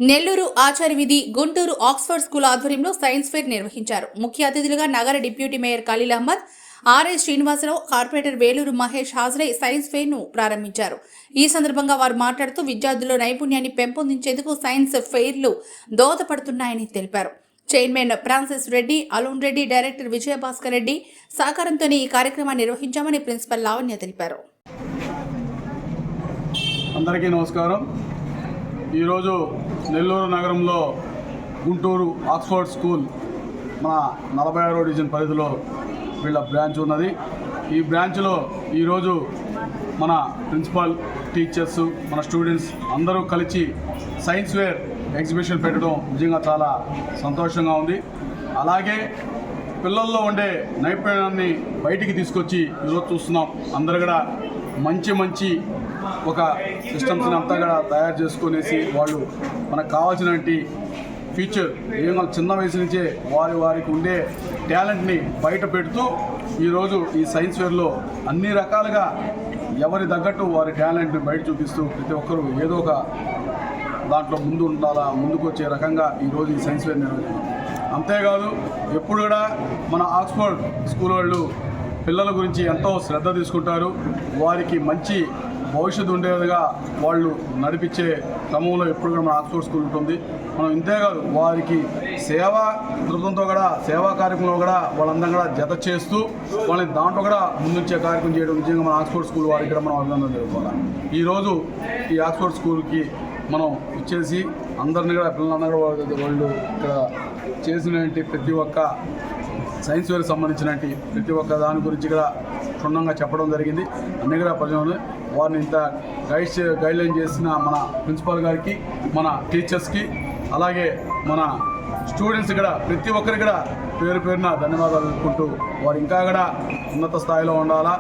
నెల్లూరు ఆచార్య వీధి Guntur Oxford school ఆధ్వర్యంలో science fair నిర్వహించారు. ముఖ్య అతిథులుగా నగర deputy mayor Khalil Ahmed, RS Srinivasarao, corporator Veluru Mahesh హాజరై సైన్స్ ఫెయిర్ ను ప్రారంభించారు. ఈ సందర్భంగా వారు మాట్లాడుతూ విద్యార్థుల్లో నైపుణ్యాన్ని పెంపొందించేందుకు సైన్స్ ఫెయిర్లు దోహదపడుతున్నాయని తెలిపారు. Chairman Francis Reddy, Alon Reddy, director Vijayabhaskar Reddy సహకారంతోనే ఈ కార్యక్రమాన్ని నిర్వహించామని ప్రిన్సిపల్ లావణ్య తెలిపారు. అందరికీ నమస్కారం. ఈరోజు నెల్లూరు నగరంలో గుంటూరు ఆక్స్ఫర్డ్ స్కూల్ మన 46వ డివిజన్ పరిధిలో వీళ్ళ బ్రాంచ్ ఉన్నది. ఈ బ్రాంచ్లో ఈరోజు మన ప్రిన్సిపల్, టీచర్స్, మన స్టూడెంట్స్ అందరూ కలిసి సైన్స్ వేర్ ఎగ్జిబిషన్ పెట్టడం నిజంగా చాలా సంతోషంగా ఉంది. అలాగే పిల్లల్లో ఉండే నైపుణ్యాన్ని బయటికి తీసుకొచ్చి ఈరోజు చూస్తున్నాం. అందరూ కూడా మంచి ఒక సిస్టమ్స్ని అంతా కూడా తయారు చేసుకునేసి వాళ్ళు మనకు కావాల్సినటువంటి ఫ్యూచర్ ఏమో చిన్న వయసు నుంచే వారికి ఉండే టాలెంట్ని బయట పెడుతూ ఈరోజు ఈ సైన్స్ ఫేర్లో అన్ని రకాలుగా ఎవరి తగ్గట్టు వారి టాలెంట్ని బయట చూపిస్తూ ప్రతి ఒక్కరూ ఏదో ఒక దాంట్లో ముందుకు వచ్చే రకంగా ఈరోజు ఈ సైన్స్ ఫేర్ నిర్వహించారు. అంతేకాదు ఎప్పుడు కూడా మన ఆక్స్ఫర్డ్ స్కూల్ వాళ్ళు పిల్లల గురించి ఎంతో శ్రద్ధ తీసుకుంటారు. వారికి మంచి భవిష్యత్తు ఉండేదిగా వాళ్ళు నడిపించే క్రమంలో ఎప్పుడు కూడా మన ఆక్స్ఫర్డ్ స్కూల్ ఉంటుంది. మనం ఇంతేకాదు వారికి సేవా దృక్పథంతో కూడా సేవా కార్యక్రమంలో కూడా వాళ్ళందరం కూడా జత చేస్తూ వాళ్ళని దాంట్లో కూడా ముందుంచే కార్యక్రమం చేయడం నిజంగా మన ఆక్స్ఫర్డ్ స్కూల్ వారికి కూడా మనం అభినందన తెలుసుకోవాలి. ఈరోజు ఈ ఆక్స్ఫర్డ్ స్కూల్కి మనం ఇచ్చేసి అందరినీ కూడా పిల్లలందరూ వాళ్ళు ఇక్కడ చేసినటువంటి ప్రతి ఒక్క సైన్స్ వేర్కి సంబంధించినటువంటి ప్రతి ఒక్క దాని గురించి కూడా క్షుణ్ణంగా చెప్పడం జరిగింది. అన్ని కూడా ప్రజలు వారిని ఇంత గైడ్లైన్ చేసిన మన ప్రిన్సిపాల్ గారికి, మన టీచర్స్కి, అలాగే మన స్టూడెంట్స్ కూడా ప్రతి ఒక్కరికి కూడా పేరున ధన్యవాదాలు తెలుపుకుంటూ వారు ఇంకా కూడా ఉన్నత స్థాయిలో ఉండాలా.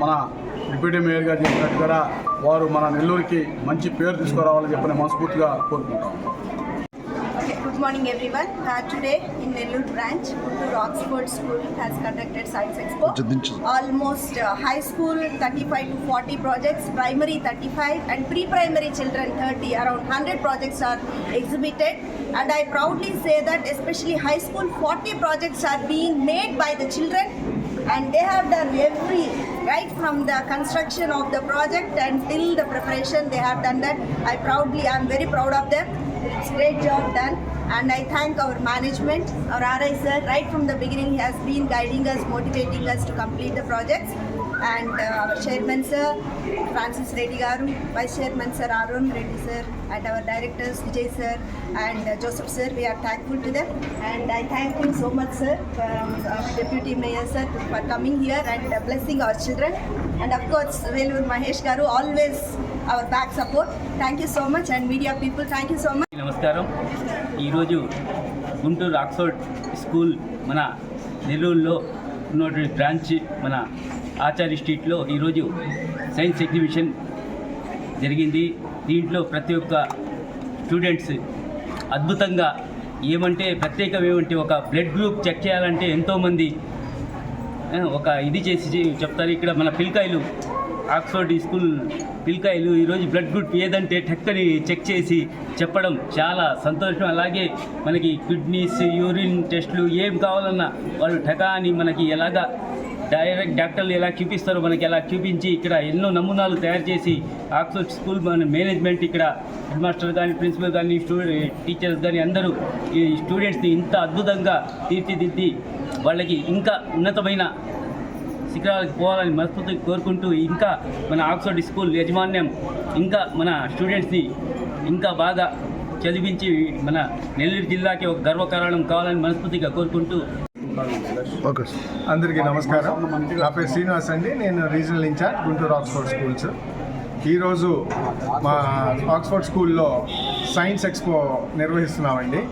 మన డిప్యూటీ మేయర్ గారు చెప్పినట్టు కూడా వారు మన నెల్లూరుకి మంచి పేరు తీసుకురావాలని చెప్పని మనస్ఫూర్తిగా కోరుకుంటాం. Good morning everyone. Today in Nellore branch, Guntur Oxford School has conducted Science Expo. Almost high school 35 to 40 projects, primary 35 and pre-primary children 30. Around 100 projects are exhibited, and I proudly say that especially high school 40 projects are being made by the children, and they have done right from the construction of the project until the preparation they have done that. I am very proud of them. It's great job done, and I thank our management, our RI sir. Right from the beginning he has been guiding us, motivating us to complete the projects, and our chairman sir Francis Reddy garu, vice chairman sir Arun Reddy sir, and our directors Vijay sir and Joseph sir. We are thankful to them, and I thank you so much sir, deputy mayor sir, for coming here and blessing our children, and of course Velur Mahesh garu, always our back support. Thank you so much, and media people, thank you so much. నమస్కారం. ఈరోజు Guntur Oxford school మన నెల్లూరులో ఉన్నటువంటి branch మన ఆచార్య స్ట్రీట్లో ఈరోజు science exhibition జరిగింది. దీంట్లో ప్రతి ఒక్క స్టూడెంట్స్ అద్భుతంగా ప్రత్యేకం ఏమంటే ఒక బ్లడ్ గ్రూప్ చెక్ చేయాలంటే ఎంతోమంది ఒక ఇది చేసి చెప్తారు. ఇక్కడ మన పిల్లకాయలు ఆక్స్ఫర్డ్ స్కూల్ పిల్లకాయలు ఈరోజు బ్లడ్ గ్రూప్ ఏదంటే టక్కని చెక్ చేసి చెప్పడం చాలా సంతోషం. అలాగే మనకి కిడ్నీస్, యూరిన్ టెస్టులు ఏం కావాలన్నా వాళ్ళు టకాని మనకి ఎలాగా డైరెక్ట్ డాక్టర్లు ఎలా చూపిస్తారో మనకి ఎలా చూపించి ఇక్కడ ఎన్నో నమూనాలు తయారు చేసి ఆక్స్ఫర్డ్ స్కూల్ మన మేనేజ్మెంట్, ఇక్కడ హెడ్ మాస్టర్ కానీ, ప్రిన్సిపల్ కానీ, టీచర్స్ కానీ అందరూ ఈ స్టూడెంట్స్ని ఇంత అద్భుతంగా తీర్చిదిద్ది వాళ్ళకి ఇంకా ఉన్నతమైన శిఖరాలకు పోవాలని మనస్ఫూర్తిగా కోరుకుంటూ ఇంకా మన ఆక్స్ఫర్డ్ స్కూల్ యాజమాన్యం ఇంకా మన స్టూడెంట్స్ని ఇంకా బాగా చదివించి మన నెల్లూరు జిల్లాకి ఒక గర్వకారణం కావాలని మనస్ఫూర్తిగా కోరుకుంటూ. అందరికీ నమస్కారం. నా పేరు శ్రీనివాస్ అండి. నేను regional incharge Guntur Oxford schools. ఈరోజు మా ఆక్స్ఫర్డ్ స్కూల్లో సైన్స్ ఎక్స్పో నిర్వహిస్తున్నామండి.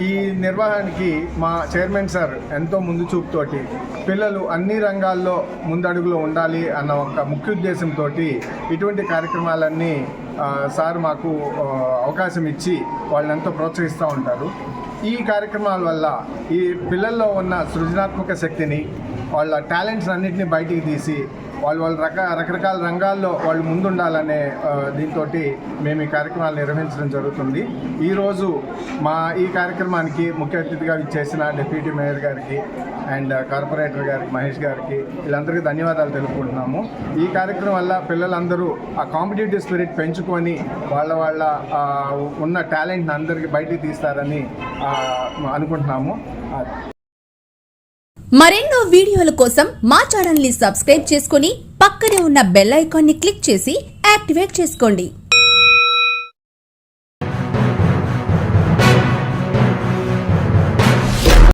ఈ నిర్వహణకి మా చైర్మన్ సార్ ఎంతో ముందు చూపుతోటి పిల్లలు అన్ని రంగాల్లో ముందడుగులో ఉండాలి అన్న ఒక ముఖ్య ఉద్దేశంతో ఇటువంటి కార్యక్రమాలన్నీ సార్ మాకు అవకాశం ఇచ్చి వాళ్ళని ఎంతో ప్రోత్సహిస్తూ ఉంటారు. ఈ కార్యక్రమాల వల్ల ఈ పిల్లల్లో ఉన్న సృజనాత్మక శక్తిని, వాళ్ళ టాలెంట్స్ అన్నింటినీ బయటికి తీసి వాళ్ళ రకరకాల రంగాల్లో వాళ్ళు ముందుండాలనే దీంతో మేము ఈ కార్యక్రమాలు నిర్వహించడం జరుగుతుంది. ఈరోజు ఈ కార్యక్రమానికి ముఖ్య అతిథిగా ఇచ్చేసిన డిప్యూటీ మేయర్ గారికి అండ్ కార్పొరేటర్ గారికి మహేష్ గారికి వీళ్ళందరికీ ధన్యవాదాలు తెలుపుకుంటున్నాము. ఈ కార్యక్రమం వల్ల పిల్లలందరూ ఆ కాంపిటేటివ్ స్పిరిట్ పెంచుకొని వాళ్ళ ఉన్న టాలెంట్ని అందరికీ బయటికి తీస్తారని అనుకుంటున్నాము. మరెన్నో వీడియోల కోసం మా ఛానల్ ని సబ్స్క్రైబ్ చేసుకుని పక్కనే ఉన్న బెల్ ఐకాన్ ని క్లిక్ చేసి యాక్టివేట్ చేసుకోండి.